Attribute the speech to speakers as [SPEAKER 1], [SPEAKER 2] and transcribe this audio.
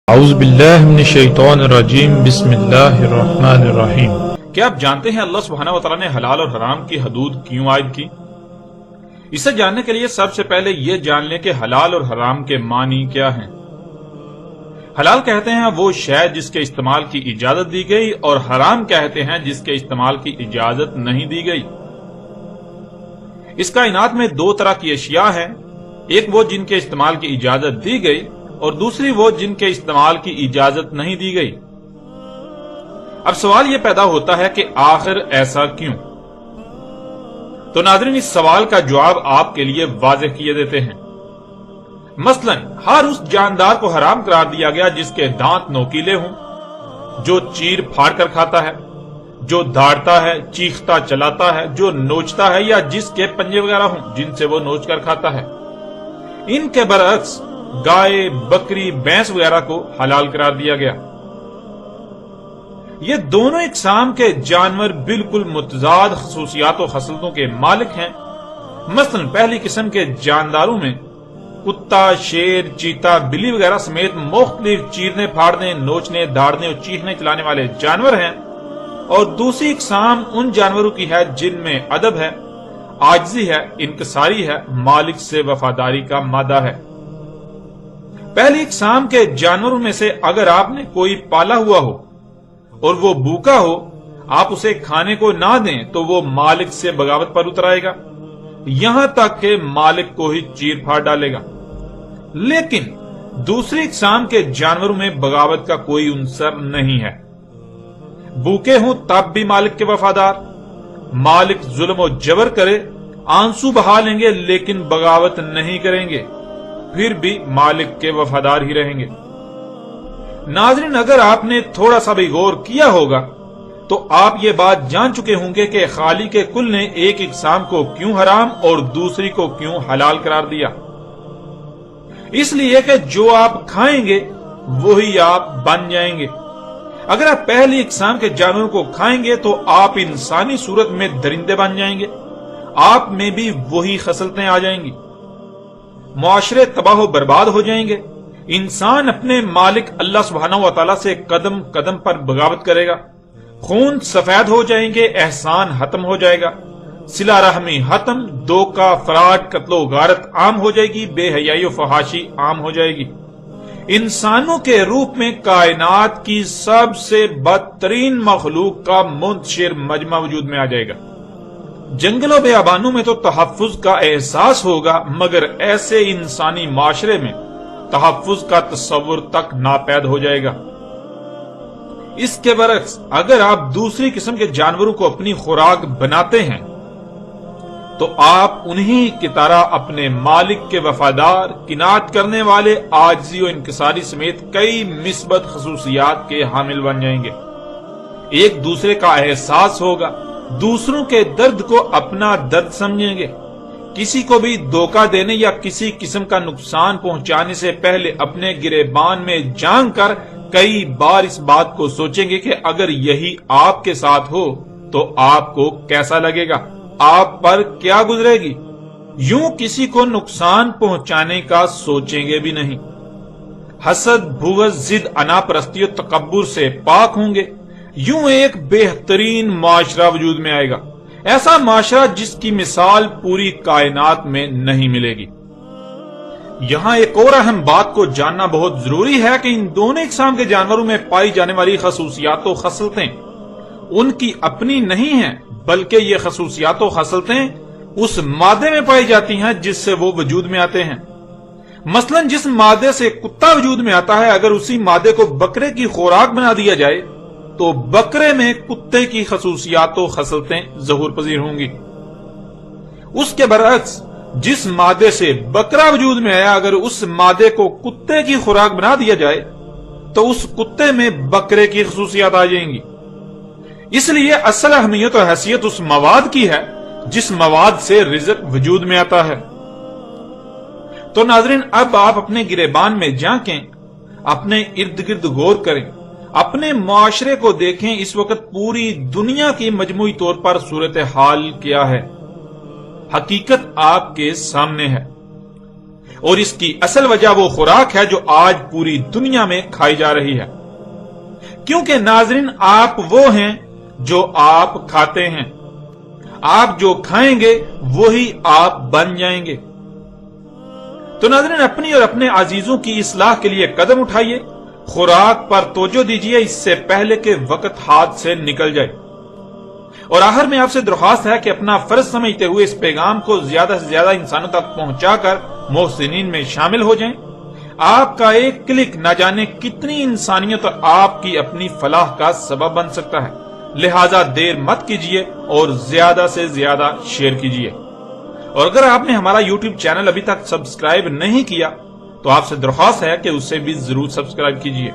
[SPEAKER 1] اعوذ باللہ من الشیطان الرجیم بسم اللہ الرحمن الرحیم۔
[SPEAKER 2] کیا آپ جانتے ہیں اللہ سبحانہ وتعالی نے حلال اور حرام کی حدود کیوں عائد کی؟ اسے جاننے کے لیے سب سے پہلے یہ جان لیں کہ حلال اور حرام کے معنی کیا ہیں۔ حلال کہتے ہیں وہ شے جس کے استعمال کی اجازت دی گئی، اور حرام کہتے ہیں جس کے استعمال کی اجازت نہیں دی گئی۔ اس کائنات میں دو طرح کی اشیاء ہیں، ایک وہ جن کے استعمال کی اجازت دی گئی اور دوسری وہ جن کے استعمال کی اجازت نہیں دی گئی۔ اب سوال یہ پیدا ہوتا ہے کہ آخر ایسا کیوں؟ تو ناظرین، اس سوال کا جواب آپ کے لیے واضح کیے دیتے ہیں۔ مثلا ہر اس جاندار کو حرام قرار دیا گیا جس کے دانت نوکیلے ہوں، جو چیر پھاڑ کر کھاتا ہے، جو دھاڑتا ہے، چیختا چلاتا ہے، جو نوچتا ہے، یا جس کے پنجے وغیرہ ہوں جن سے وہ نوچ کر کھاتا ہے۔ ان کے برعکس گائے، بکری، بھینس وغیرہ کو حلال قرار دیا گیا۔ یہ دونوں اقسام کے جانور بالکل متضاد خصوصیات و خصلتوں کے مالک ہیں۔ مثلا پہلی قسم کے جانداروں میں کتا، شیر، چیتا، بلی وغیرہ سمیت مختلف چیرنے، پھاڑنے، نوچنے، دھاڑنے اور چیخنے چلانے والے جانور ہیں، اور دوسری اقسام ان جانوروں کی ہے جن میں ادب ہے، عاجزی ہے، انکساری ہے، مالک سے وفاداری کا مادہ ہے۔ پہلی اقسام کے جانوروں میں سے اگر آپ نے کوئی پالا ہوا ہو اور وہ بھوکا ہو، آپ اسے کھانے کو نہ دیں تو وہ مالک سے بغاوت پر اتر آئے گا، یہاں تک کہ مالک کو ہی چیر پھاڑ ڈالے گا۔ لیکن دوسری اقسام کے جانوروں میں بغاوت کا کوئی عنصر نہیں ہے۔ بھوکے ہوں تب بھی مالک کے وفادار، مالک ظلم و جبر کرے آنسو بہا لیں گے لیکن بغاوت نہیں کریں گے، پھر بھی مالک کے وفادار ہی رہیں گے۔ ناظرین، اگر آپ نے تھوڑا سا بھی غور کیا ہوگا تو آپ یہ بات جان چکے ہوں گے کہ خالق کل نے ایک اقسام کو کیوں حرام اور دوسری کو کیوں حلال قرار دیا۔ اس لیے کہ جو آپ کھائیں گے وہی آپ بن جائیں گے۔ اگر آپ پہلی اقسام کے جانوروں کو کھائیں گے تو آپ انسانی صورت میں درندے بن جائیں گے، آپ میں بھی وہی خصلتیں آ جائیں گی، معاشرے تباہ و برباد ہو جائیں گے، انسان اپنے مالک اللہ سبحانہ و تعالی سے قدم قدم پر بغاوت کرے گا، خون سفید ہو جائیں گے، احسان ختم ہو جائے گا، صلہ رحمی ختم، دھوکہ، فراڈ، قتل و غارت عام ہو جائے گی، بے حیائی و فحاشی عام ہو جائے گی۔ انسانوں کے روپ میں کائنات کی سب سے بدترین مخلوق کا منتشر مجمع وجود میں آ جائے گا۔ جنگل و بیابانوں میں تو تحفظ کا احساس ہوگا، مگر ایسے انسانی معاشرے میں تحفظ کا تصور تک ناپید ہو جائے گا۔ اس کے برعکس اگر آپ دوسری قسم کے جانوروں کو اپنی خوراک بناتے ہیں تو آپ انہی کی طرح اپنے مالک کے وفادار، قناعت کرنے والے، عاجزی و انکساری سمیت کئی مثبت خصوصیات کے حامل بن جائیں گے۔ ایک دوسرے کا احساس ہوگا، دوسروں کے درد کو اپنا درد سمجھیں گے، کسی کو بھی دھوکہ دینے یا کسی قسم کا نقصان پہنچانے سے پہلے اپنے گریبان میں جان کر کئی بار اس بات کو سوچیں گے کہ اگر یہی آپ کے ساتھ ہو تو آپ کو کیسا لگے گا، آپ پر کیا گزرے گی۔ یوں کسی کو نقصان پہنچانے کا سوچیں گے بھی نہیں۔ حسد، بغض، ضد، انا پرستی و تکبر سے پاک ہوں گے۔ یوں ایک بہترین معاشرہ وجود میں آئے گا، ایسا معاشرہ جس کی مثال پوری کائنات میں نہیں ملے گی۔ یہاں ایک اور اہم بات کو جاننا بہت ضروری ہے کہ ان دونوں اقسام کے جانوروں میں پائی جانے والی خصوصیات و خصلتیں ان کی اپنی نہیں ہیں، بلکہ یہ خصوصیات و خصلتیں اس مادے میں پائی جاتی ہیں جس سے وہ وجود میں آتے ہیں۔ مثلا جس مادے سے کتا وجود میں آتا ہے، اگر اسی مادے کو بکرے کی خوراک بنا دیا جائے تو بکرے میں کتے کی خصوصیات و خصلتیں ظہور پذیر ہوں گی۔ اس کے برعکس جس مادے سے بکرا وجود میں آیا، اگر اس مادے کو کتے کی خوراک بنا دیا جائے تو اس کتے میں بکرے کی خصوصیات آ جائیں گی۔ اس لیے اصل اہمیت و حیثیت اس مواد کی ہے جس مواد سے رزق وجود میں آتا ہے۔ تو ناظرین، اب آپ اپنے گریبان میں جھانکیں، اپنے ارد گرد غور کریں، اپنے معاشرے کو دیکھیں، اس وقت پوری دنیا کی مجموعی طور پر صورتحال کیا ہے۔ حقیقت آپ کے سامنے ہے۔ اور اس کی اصل وجہ وہ خوراک ہے جو آج پوری دنیا میں کھائی جا رہی ہے، کیونکہ ناظرین آپ وہ ہیں جو آپ کھاتے ہیں، آپ جو کھائیں گے وہی آپ بن جائیں گے۔ تو ناظرین اپنی اور اپنے عزیزوں کی اصلاح کے لیے قدم اٹھائیے، خوراک پر توجہ دیجیے اس سے پہلے کہ وقت ہاتھ سے نکل جائے۔ اور آخر میں آپ سے درخواست ہے کہ اپنا فرض سمجھتے ہوئے اس پیغام کو زیادہ سے زیادہ انسانوں تک پہنچا کر محسنین میں شامل ہو جائیں۔ آپ کا ایک کلک نہ جانے کتنی انسانیت اور آپ کی اپنی فلاح کا سبب بن سکتا ہے، لہذا دیر مت کیجیے اور زیادہ سے زیادہ شیئر کیجیے۔ اور اگر آپ نے ہمارا یوٹیوب چینل ابھی تک سبسکرائب نہیں کیا تو آپ سے درخواست ہے کہ اسے بھی ضرور سبسکرائب کیجیے۔